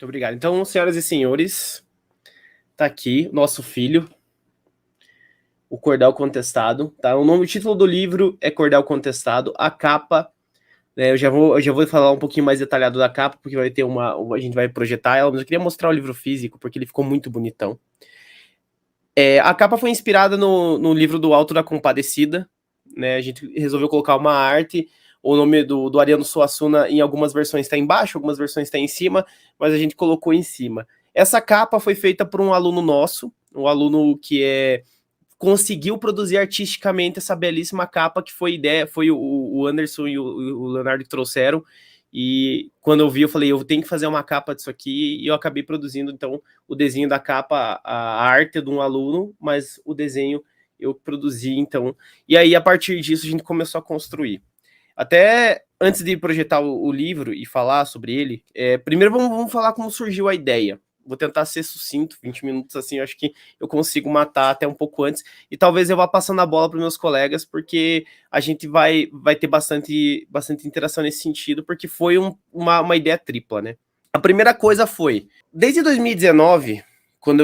Muito obrigado. Então, senhoras e senhores, tá aqui nosso filho, o Cordel Contestado, tá? O título do livro é Cordel Contestado. A capa, né, eu já vou falar um pouquinho mais detalhado da capa, porque vai ter a gente vai projetar ela, mas eu queria mostrar o livro físico, porque ele ficou muito bonitão. A capa foi inspirada no livro do Alto da Compadecida, né? A gente resolveu colocar uma arte. O nome do Ariano Suassuna em algumas versões está embaixo, algumas versões está em cima, mas a gente colocou em cima. Essa capa foi feita por um aluno nosso, um aluno que conseguiu produzir artisticamente essa belíssima capa, que foi ideia, foi o Anderson e o Leonardo que trouxeram. E quando eu vi, eu falei, eu tenho que fazer uma capa disso aqui, e eu acabei produzindo, então, o desenho da capa, a arte de um aluno, mas o desenho eu produzi, então. E aí, a partir disso, a gente começou a construir. Até antes de projetar o livro e falar sobre ele, primeiro vamos falar como surgiu a ideia. Vou tentar ser sucinto, 20 minutos assim, eu acho que eu consigo matar até um pouco antes, e talvez eu vá passando a bola para os meus colegas, porque a gente vai ter bastante interação nesse sentido, porque foi uma ideia tripla, né? A primeira coisa foi, desde 2019, quando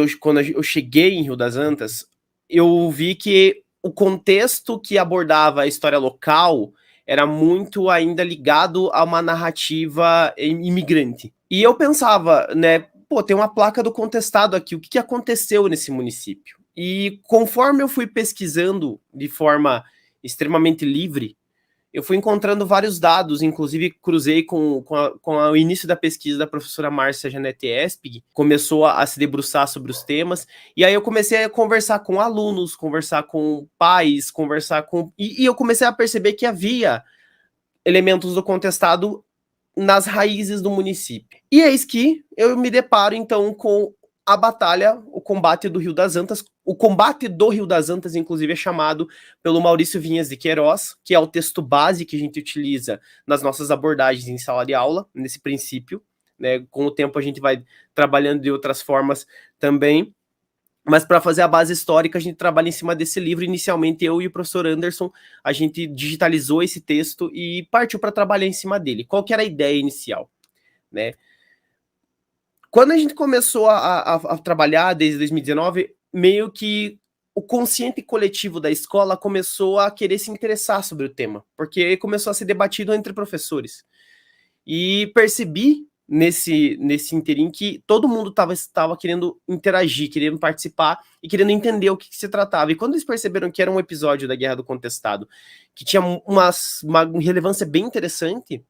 eu cheguei em Rio das Antas, eu vi que o contexto que abordava a história local era muito ainda ligado a uma narrativa imigrante. E eu pensava, né, pô, tem uma placa do contestado aqui, o que aconteceu nesse município? E conforme eu fui pesquisando de forma extremamente livre, eu fui encontrando vários dados, inclusive cruzei com o início da pesquisa da professora Márcia Janete Espig, começou a se debruçar sobre os temas, e aí eu comecei a conversar com alunos, conversar com pais, e eu comecei a perceber que havia elementos do contestado nas raízes do município. E eis que eu me deparo, então, com a batalha, o combate do Rio das Antas. O combate do Rio das Antas, inclusive, é chamado pelo Maurício Vinhas de Queiroz, que é o texto base que a gente utiliza nas nossas abordagens em sala de aula, nesse princípio. Né? Com o tempo a gente vai trabalhando de outras formas também. Mas para fazer a base histórica, a gente trabalha em cima desse livro. Inicialmente, eu e o professor Anderson, a gente digitalizou esse texto e partiu para trabalhar em cima dele. Qual que era a ideia inicial? Né? Quando a gente começou a trabalhar desde 2019, meio que o consciente coletivo da escola começou a querer se interessar sobre o tema, porque começou a ser debatido entre professores. E percebi nesse interim que todo mundo estava querendo interagir, querendo participar e querendo entender o que se tratava. E quando eles perceberam que era um episódio da Guerra do Contestado, que tinha uma relevância bem interessante,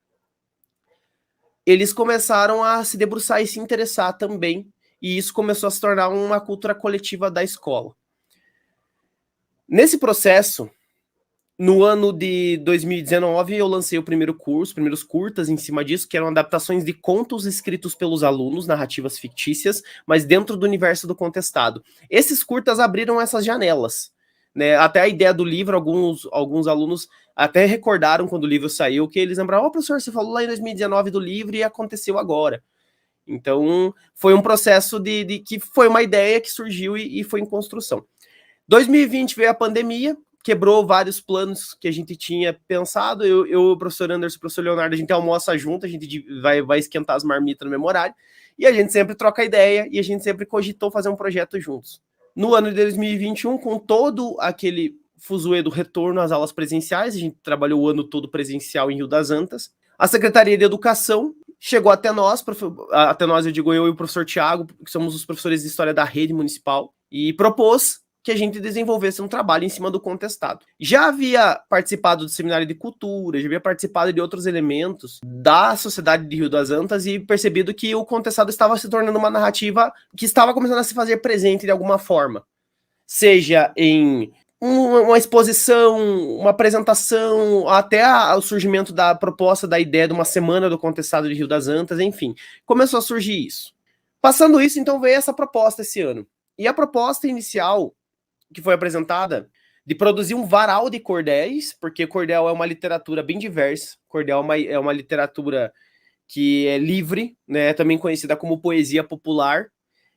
eles começaram a se debruçar e se interessar também, e isso começou a se tornar uma cultura coletiva da escola. Nesse processo, no ano de 2019, eu lancei o primeiro curso, primeiros curtas em cima disso, que eram adaptações de contos escritos pelos alunos, narrativas fictícias, mas dentro do universo do contestado. Esses curtas abriram essas janelas. Né? Até a ideia do livro, alguns alunos até recordaram quando o livro saiu, que eles lembraram, oh, professor, você falou lá em 2019 do livro e aconteceu agora. Então, foi um processo que foi uma ideia que surgiu e foi em construção. 2020 veio a pandemia, quebrou vários planos que a gente tinha pensado. O professor Anderson e o professor Leonardo, a gente almoça junto, a gente vai esquentar as marmitas no mesmo horário, e a gente sempre troca ideia, e a gente sempre cogitou fazer um projeto juntos. No ano de 2021, com todo aquele fuzuê do retorno às aulas presenciais, a gente trabalhou o ano todo presencial em Rio das Antas, a Secretaria de Educação chegou até nós, eu digo eu e o professor Tiago, que somos os professores de História da Rede Municipal, e propôs que a gente desenvolvesse um trabalho em cima do contestado. Já havia participado do seminário de cultura, já havia participado de outros elementos da sociedade de Rio das Antas e percebido que o contestado estava se tornando uma narrativa que estava começando a se fazer presente de alguma forma. Seja em uma exposição, uma apresentação, até o surgimento da proposta, da ideia de uma semana do contestado de Rio das Antas, enfim. Começou a surgir isso. Passando isso, então, veio essa proposta esse ano. E a proposta inicial que foi apresentada, de produzir um varal de cordéis, porque cordel é uma literatura bem diversa, cordel é uma literatura que é livre, né, também conhecida como poesia popular.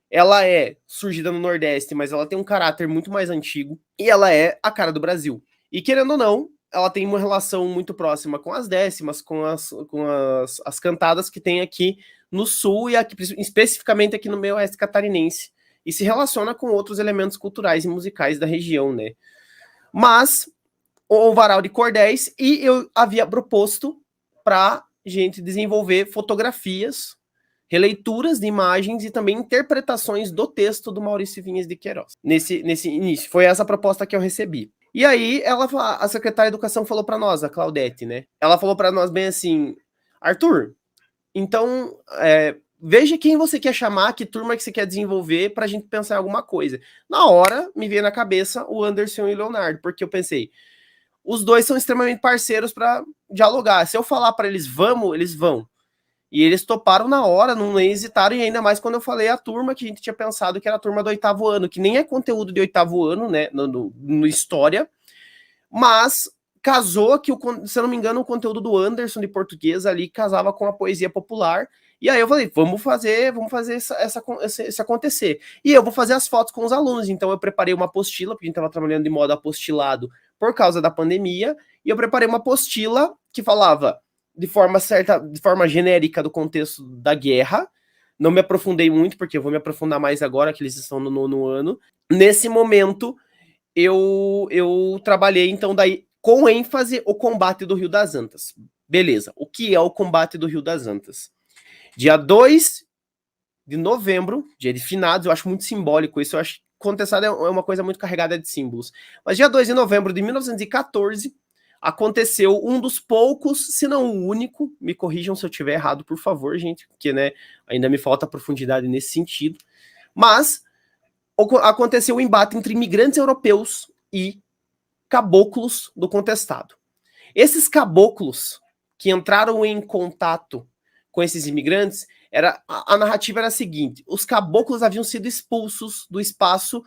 Ela é surgida no Nordeste, mas ela tem um caráter muito mais antigo, e ela é a cara do Brasil. E querendo ou não, ela tem uma relação muito próxima com as décimas, com as cantadas que tem aqui no sul e aqui, especificamente aqui no meio oeste catarinense, e se relaciona com outros elementos culturais e musicais da região, né? Mas o varal de cordéis, e eu havia proposto para gente desenvolver fotografias, releituras de imagens e também interpretações do texto do Maurício Vinhas de Queiroz. Nesse início, foi essa proposta que eu recebi. E aí, a secretária de Educação falou para nós, a Claudete, né? Ela falou para nós bem assim, Arthur, então, veja quem você quer chamar, que turma que você quer desenvolver para a gente pensar em alguma coisa. Na hora, me veio na cabeça o Anderson e o Leonardo, porque eu pensei, os dois são extremamente parceiros para dialogar. Se eu falar para eles vamos, eles vão. E eles toparam na hora, não nem hesitaram, e ainda mais quando eu falei a turma que a gente tinha pensado que era a turma do 8º ano, que nem é conteúdo de 8º ano, né, no História, mas casou que, se eu não me engano, o conteúdo do Anderson de português ali casava com a poesia popular, e aí eu falei, vamos fazer isso acontecer. E eu vou fazer as fotos com os alunos, então eu preparei uma apostila, porque a gente estava trabalhando de modo apostilado por causa da pandemia, e eu preparei uma apostila que falava de forma genérica do contexto da guerra. Não me aprofundei muito, porque eu vou me aprofundar mais agora que eles estão no 9º ano. Nesse momento, eu trabalhei, então, daí, com ênfase, o combate do Rio das Antas. Beleza, o que é o combate do Rio das Antas? Dia 2 de novembro, dia de finados, eu acho muito simbólico isso, eu acho que contestado é uma coisa muito carregada de símbolos. Mas dia 2 de novembro de 1914, aconteceu um dos poucos, se não o único, me corrijam se eu estiver errado, por favor, gente, porque, né, ainda me falta profundidade nesse sentido, mas aconteceu o embate entre imigrantes europeus e caboclos do contestado. Esses caboclos que entraram em contato com esses imigrantes, a narrativa era a seguinte, os caboclos haviam sido expulsos do espaço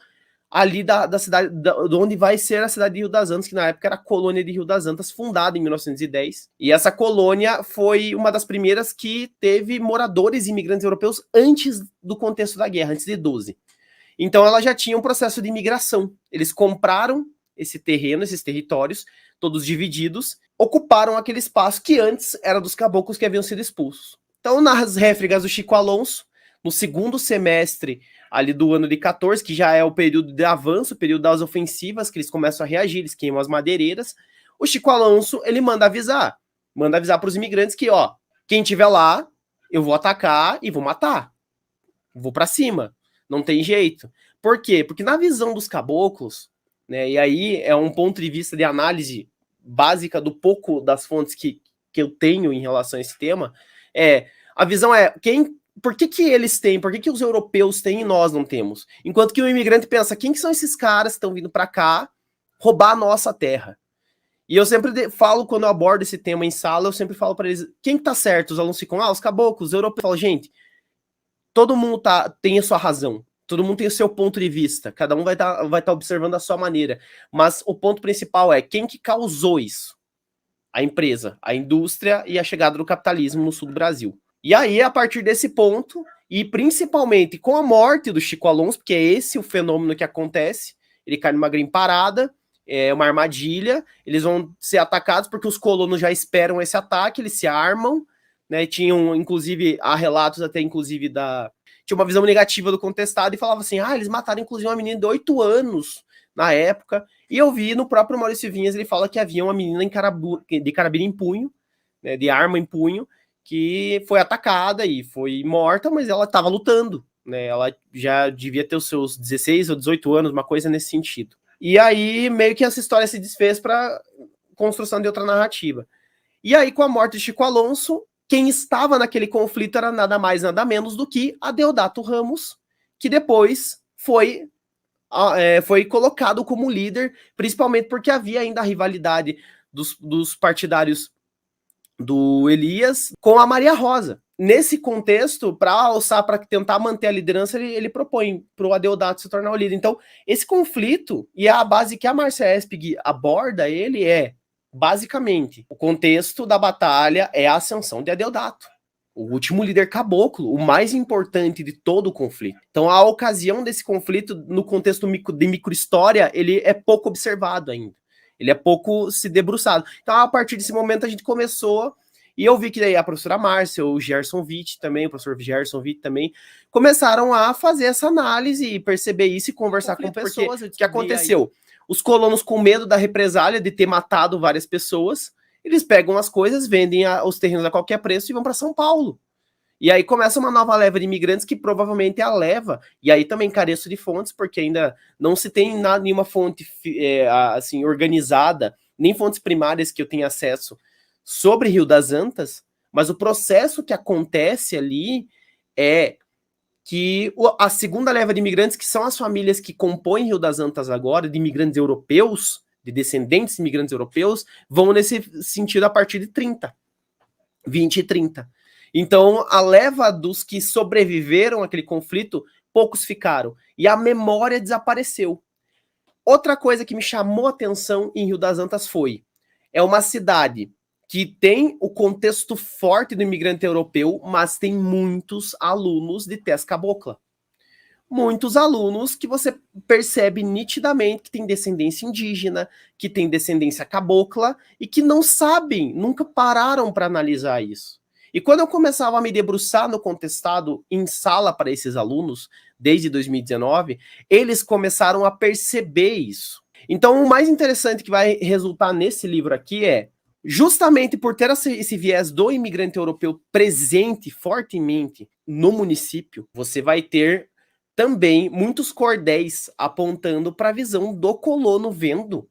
ali da cidade, de onde vai ser a cidade de Rio das Antas, que na época era a colônia de Rio das Antas, fundada em 1910. E essa colônia foi uma das primeiras que teve moradores imigrantes europeus antes do contexto da guerra, antes de 12. Então ela já tinha um processo de imigração. Eles compraram esse terreno, esses territórios, todos divididos, ocuparam aquele espaço que antes era dos caboclos que haviam sido expulsos. Então, nas réfregas do Chico Alonso, no segundo semestre ali do ano de 14, que já é o período de avanço, o período das ofensivas, que eles começam a reagir, eles queimam as madeireiras, o Chico Alonso, ele manda avisar para os imigrantes que, ó, quem tiver lá, eu vou atacar e vou matar. Vou para cima. Não tem jeito. Por quê? Porque na visão dos caboclos, né, e aí é um ponto de vista de análise básica do pouco das fontes que eu tenho em relação a esse tema, a visão por que eles têm, por que os europeus têm e nós não temos? Enquanto que o imigrante pensa, quem que são esses caras que estão vindo para cá roubar a nossa terra? E eu sempre falo, quando eu abordo esse tema em sala, eu sempre falo para eles, quem que tá certo? Os alunos ficam, os caboclos, os europeus. Eu falo, gente, todo mundo tem a sua razão, todo mundo tem o seu ponto de vista, cada um vai tá observando a sua maneira, mas o ponto principal é quem que causou isso? A empresa, a indústria e a chegada do capitalismo no sul do Brasil. E aí, a partir desse ponto, e principalmente com a morte do Chico Alonso, porque é esse o fenômeno que acontece, ele cai numa parada, é uma armadilha, eles vão ser atacados porque os colonos já esperam esse ataque, eles se armam, né, tinham, inclusive, há relatos até, inclusive, tinha uma visão negativa do contestado e falava assim, eles mataram, inclusive, uma menina de 8 anos na época, e eu vi no próprio Maurício Vinhas, ele fala que havia uma menina de carabina em punho, né, de arma em punho, que foi atacada e foi morta, mas ela estava lutando, né, ela já devia ter os seus 16 ou 18 anos, uma coisa nesse sentido. E aí, meio que essa história se desfez para construção de outra narrativa. E aí, com a morte de Chico Alonso, quem estava naquele conflito era nada mais, nada menos do que Adeodato Ramos, que depois foi colocado como líder, principalmente porque havia ainda a rivalidade dos partidários do Elias com a Maria Rosa. Nesse contexto, para tentar manter a liderança, ele propõe para o Adeodato se tornar o líder. Então, esse conflito, e a base que a Márcia Espig aborda ele basicamente, o contexto da batalha é a ascensão de Adeodato, o último líder caboclo, o mais importante de todo o conflito. Então, a ocasião desse conflito, no contexto de microhistória, ele é pouco observado ainda. Ele é pouco se debruçado. Então, a partir desse momento, a gente começou, E eu vi que daí a professora Márcia, o Gerson Witt também, o professor Gerson Witt também, começaram a fazer essa análise e perceber isso e conversar com pessoas. O que aconteceu? Os colonos, com medo da represália de ter matado várias pessoas, eles pegam as coisas, vendem os terrenos a qualquer preço e vão para São Paulo. E aí começa uma nova leva de imigrantes que provavelmente é a leva, e aí também careço de fontes, porque ainda não se tem nenhuma fonte assim, organizada, nem fontes primárias que eu tenha acesso sobre Rio das Antas, mas o processo que acontece ali é que a segunda leva de imigrantes, que são as famílias que compõem Rio das Antas agora, de imigrantes europeus, de descendentes de imigrantes europeus, vão nesse sentido a partir de 20 e 30. Então, a leva dos que sobreviveram àquele conflito, poucos ficaram. E a memória desapareceu. Outra coisa que me chamou a atenção em Rio das Antas é uma cidade que tem o contexto forte do imigrante europeu, mas tem muitos alunos de tez cabocla. Muitos alunos que você percebe nitidamente que tem descendência indígena, que tem descendência cabocla, e que não sabem, nunca pararam para analisar isso. E quando eu começava a me debruçar no contestado em sala para esses alunos, desde 2019, eles começaram a perceber isso. Então, o mais interessante que vai resultar nesse livro aqui é, justamente por ter esse viés do imigrante europeu presente fortemente no município, você vai ter também muitos cordéis apontando para a visão do colono vendo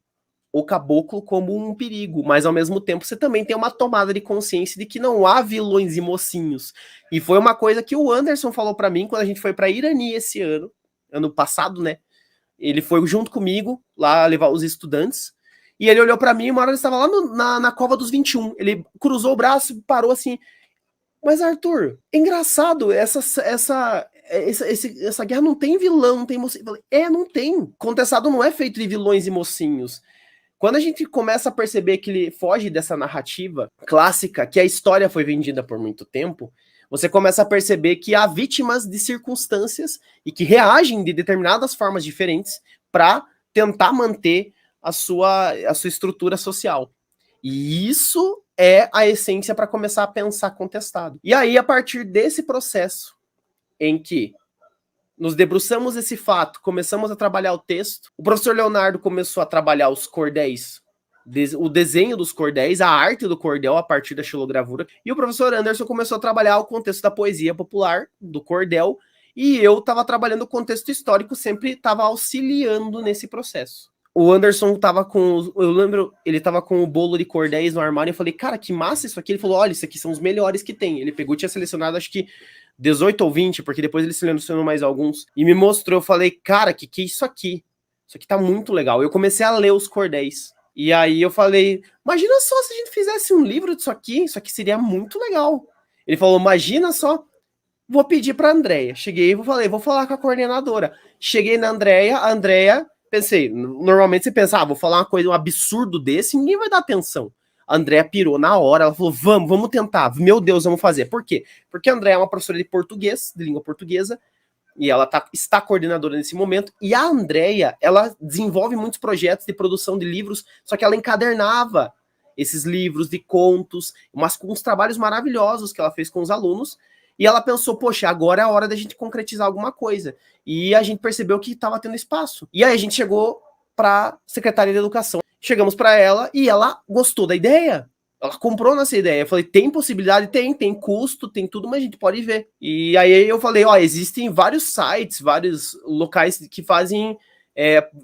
o caboclo como um perigo, mas ao mesmo tempo você também tem uma tomada de consciência de que não há vilões e mocinhos. E foi uma coisa que o Anderson falou para mim quando a gente foi para Irani esse ano passado, né? Ele foi junto comigo lá levar os estudantes, e ele olhou para mim, uma hora ele estava lá na Cova dos 21, ele cruzou o braço e parou assim, mas Arthur, é engraçado, essa guerra não tem vilão, não tem mocinho. Não tem. Contestado não é feito de vilões e mocinhos. Quando a gente começa a perceber que ele foge dessa narrativa clássica, que a história foi vendida por muito tempo, você começa a perceber que há vítimas de circunstâncias e que reagem de determinadas formas diferentes para tentar manter a sua estrutura social. E isso é a essência para começar a pensar contestado. E aí, a partir desse processo em que nos debruçamos esse fato, começamos a trabalhar o texto, o professor Leonardo começou a trabalhar os cordéis, o desenho dos cordéis, a arte do cordel a partir da xilogravura, e o professor Anderson começou a trabalhar o contexto da poesia popular, do cordel, e eu estava trabalhando o contexto histórico, sempre estava auxiliando nesse processo. O Anderson tava com, eu lembro, ele tava com o bolo de cordéis no armário, eu falei, cara, que massa isso aqui. Ele falou, olha, isso aqui são os melhores que tem. Ele pegou, tinha selecionado, acho que 18 ou 20, porque depois ele selecionou mais alguns, e me mostrou, eu falei, cara, que é isso aqui? Isso aqui tá muito legal. Eu comecei a ler os cordéis, e aí eu falei, imagina só se a gente fizesse um livro disso aqui seria muito legal. Ele falou, imagina só, vou pedir pra Andréia. Cheguei e falei, vou falar com a coordenadora. Cheguei na Andréia, a Andréia, pensei, normalmente você pensa, vou falar uma coisa, um absurdo desse, ninguém vai dar atenção. A Andréia pirou na hora, ela falou, vamos tentar, meu Deus, vamos fazer. Por quê? Porque a Andréia é uma professora de português, de língua portuguesa, e ela está coordenadora nesse momento, e a Andréia, ela desenvolve muitos projetos de produção de livros, só que ela encadernava esses livros de contos, com uns trabalhos maravilhosos que ela fez com os alunos, e ela pensou, poxa, agora é a hora da gente concretizar alguma coisa. E a gente percebeu que estava tendo espaço. E aí a gente chegou para a Secretaria de Educação. Chegamos para ela e ela gostou da ideia. Ela comprou nossa ideia. Eu falei, tem possibilidade? Tem custo, tem tudo, mas a gente pode ver. E aí eu falei, existem vários sites, vários locais que fazem...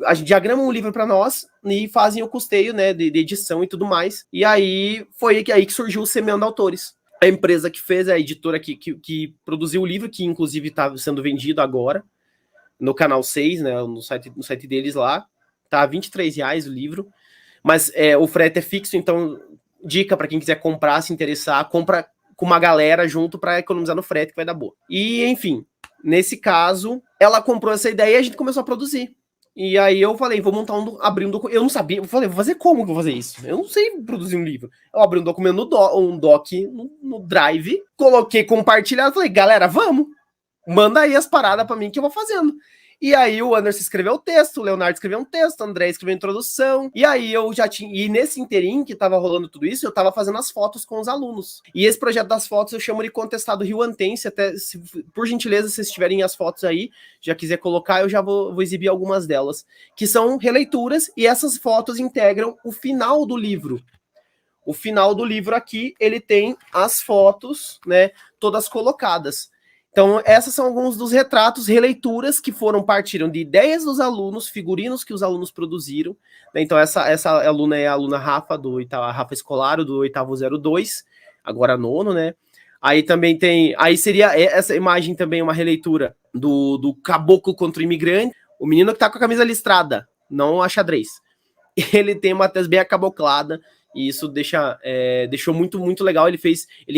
a gente diagrama um livro para nós e fazem o custeio, né, de edição e tudo mais. E aí foi aí que surgiu o Semeando Autores. A empresa que fez, a editora que produziu o livro, que inclusive está sendo vendido agora, no canal 6, né, no site deles lá, tá R$23 o livro, mas o frete é fixo, então dica para quem quiser comprar, se interessar, compra com uma galera junto para economizar no frete, que vai dar boa. E, enfim, nesse caso, ela comprou essa ideia e a gente começou a produzir. E aí eu falei, vou montar abrir um documento. Eu não sabia, eu falei, vou fazer como que eu vou fazer isso? Eu não sei produzir um livro. Eu abri um documento um doc no Drive, coloquei compartilhado, falei, galera, vamos, manda aí as paradas pra mim que eu vou fazendo. E aí o Anderson escreveu o texto, o Leonardo escreveu um texto, o André escreveu a introdução, e aí eu já tinha... E nesse interim que tava rolando tudo isso, eu tava fazendo as fotos com os alunos. E esse projeto das fotos eu chamo de Contestado Rioantense, até, se, por gentileza, se vocês tiverem as fotos aí, já quiser colocar, eu já vou exibir algumas delas, que são releituras, e essas fotos integram o final do livro. O final do livro aqui, ele tem as fotos, né, todas colocadas. Então, essas são alguns dos retratos, releituras que partiram de ideias dos alunos, figurinos que os alunos produziram. Né? Então, essa aluna é a aluna Rafa, a Rafa Escolaro, do 8º 02, agora nono, né? Aí também tem... Aí seria essa imagem também uma releitura do Caboclo contra o Imigrante, o menino que tá com a camisa listrada, não a xadrez. Ele tem uma tez bem acaboclada, e isso deixou muito legal. Ele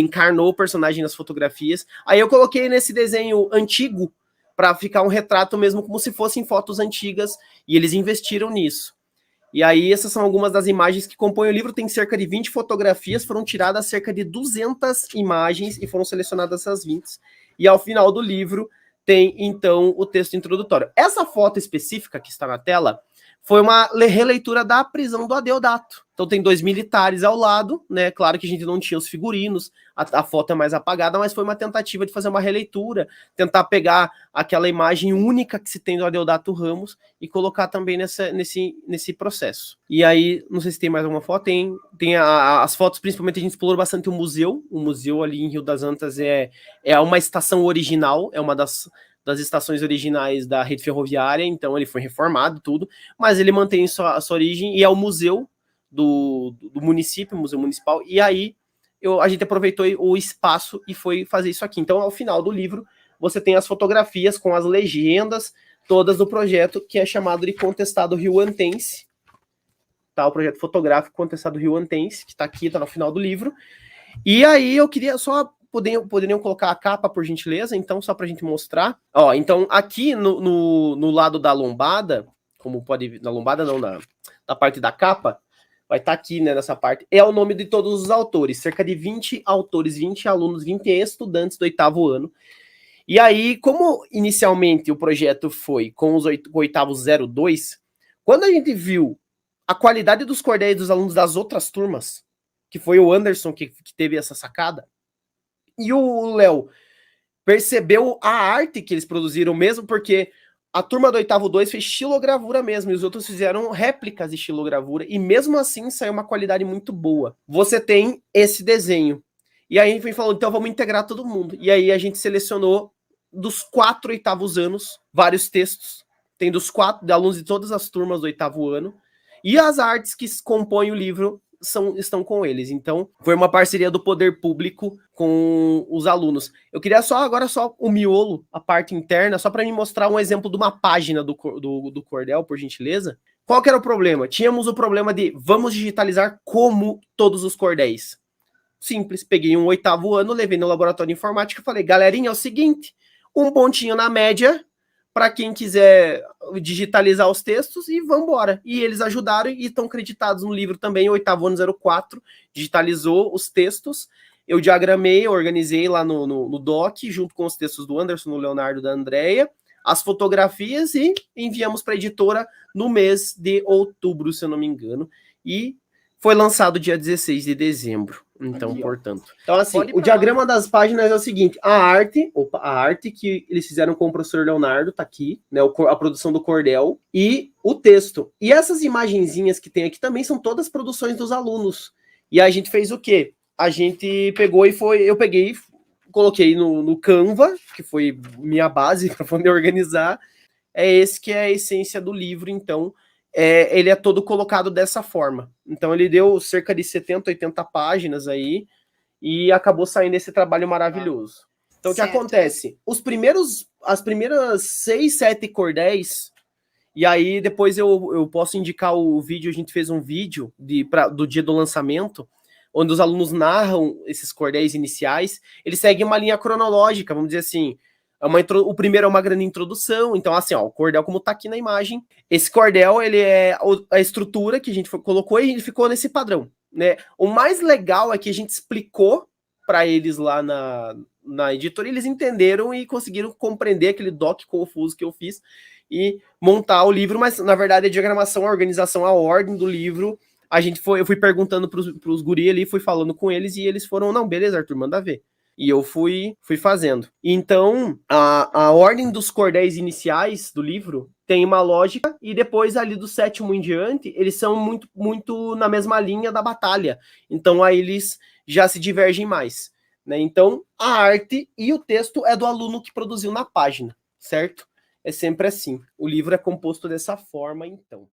encarnou o personagem nas fotografias. Aí eu coloquei nesse desenho antigo para ficar um retrato mesmo como se fossem fotos antigas, e eles investiram nisso. E aí essas são algumas das imagens que compõem o livro. Tem cerca de 20 fotografias, foram tiradas cerca de 200 imagens e foram selecionadas essas 20. E ao final do livro tem então o texto introdutório. Essa foto específica que está na tela foi uma releitura da prisão do Adeodato. Então tem 2 militares ao lado, né? Claro que a gente não tinha os figurinos, a foto é mais apagada, mas foi uma tentativa de fazer uma releitura, tentar pegar aquela imagem única que se tem do Adeodato Ramos e colocar também nesse processo. E aí, não sei se tem mais alguma foto, tem as fotos, principalmente a gente explorou bastante o museu ali em Rio das Antas é uma estação original, é uma das estações originais da rede ferroviária, então ele foi reformado tudo, mas ele mantém a sua origem e é o museu do município, museu municipal, e aí a gente aproveitou o espaço e foi fazer isso aqui. Então, ao final do livro, você tem as fotografias com as legendas todas do projeto, que é chamado de Contestado Rioantense, tá? O projeto fotográfico Contestado Rioantense, que tá aqui, tá no final do livro. E aí eu queria só... Poderiam colocar a capa, por gentileza, então, só pra gente mostrar. Ó, então, aqui no lado da lombada, como pode ver, na lombada não, na parte da capa, vai estar aqui, né, nessa parte, é o nome de todos os autores, cerca de 20 autores, 20 alunos, 20 estudantes do 8º ano. E aí, como inicialmente o projeto foi com os 8º 02, quando a gente viu a qualidade dos cordéis dos alunos das outras turmas, que foi o Anderson que teve essa sacada, e o Léo percebeu a arte que eles produziram mesmo, porque a turma do 8º 2 fez estilogravura mesmo, e os outros fizeram réplicas de estilogravura, e mesmo assim saiu uma qualidade muito boa. Você tem esse desenho. E aí a gente falou, então vamos integrar todo mundo. E aí a gente selecionou dos 4 8º anos, vários textos. Tem dos 4 de alunos de todas as turmas do 8º ano. E as artes que compõem o livro estão com eles. Então, foi uma parceria do poder público com os alunos. Eu queria agora só o miolo, a parte interna, só para me mostrar um exemplo de uma página do cordel, por gentileza. Qual que era o problema? Tínhamos o problema de vamos digitalizar como todos os cordéis. Simples, peguei um 8º ano, levei no laboratório de informática e falei, galerinha, é o seguinte, um pontinho na média para quem quiser digitalizar os textos e vambora. E eles ajudaram e estão creditados no livro também, o 8º ano 04, digitalizou os textos, eu diagramei, organizei lá no doc, junto com os textos do Anderson, do Leonardo, da Andrea, as fotografias e enviamos para a editora no mês de outubro, se eu não me engano, e foi lançado dia 16 de dezembro. Então, aqui, portanto. Então, assim, o diagrama das páginas é o seguinte: a arte que eles fizeram com o professor Leonardo, tá aqui, né? A produção do cordel e o texto. E essas imagenzinhas que tem aqui também são todas produções dos alunos. E a gente fez o quê? A gente pegou eu peguei, coloquei no Canva, que foi minha base para poder organizar. É esse que é a essência do livro, então. Ele é todo colocado dessa forma. Então ele deu cerca de 70, 80 páginas aí e acabou saindo esse trabalho maravilhoso. Então certo. O que acontece? As primeiras 6, 7 cordéis, e aí depois eu posso indicar o vídeo, a gente fez um vídeo do dia do lançamento, onde os alunos narram esses cordéis iniciais, eles seguem uma linha cronológica, vamos dizer assim. O primeiro é uma grande introdução, então assim, ó, o cordel como tá aqui na imagem, esse cordel, ele é a estrutura que a gente colocou e ele ficou nesse padrão, né? O mais legal é que a gente explicou para eles lá na editora, eles entenderam e conseguiram compreender aquele doc confuso que eu fiz e montar o livro, mas na verdade a diagramação, a organização, a ordem do livro, eu fui perguntando pros guri ali, fui falando com eles e eles foram, não, beleza, Arthur, manda ver. E eu fui fazendo. Então, a ordem dos cordéis iniciais do livro tem uma lógica, e depois ali do 7º em diante, eles são muito, muito na mesma linha da batalha. Então, aí eles já se divergem mais. Né? Então, a arte e o texto é do aluno que produziu na página, certo? É sempre assim. O livro é composto dessa forma, então.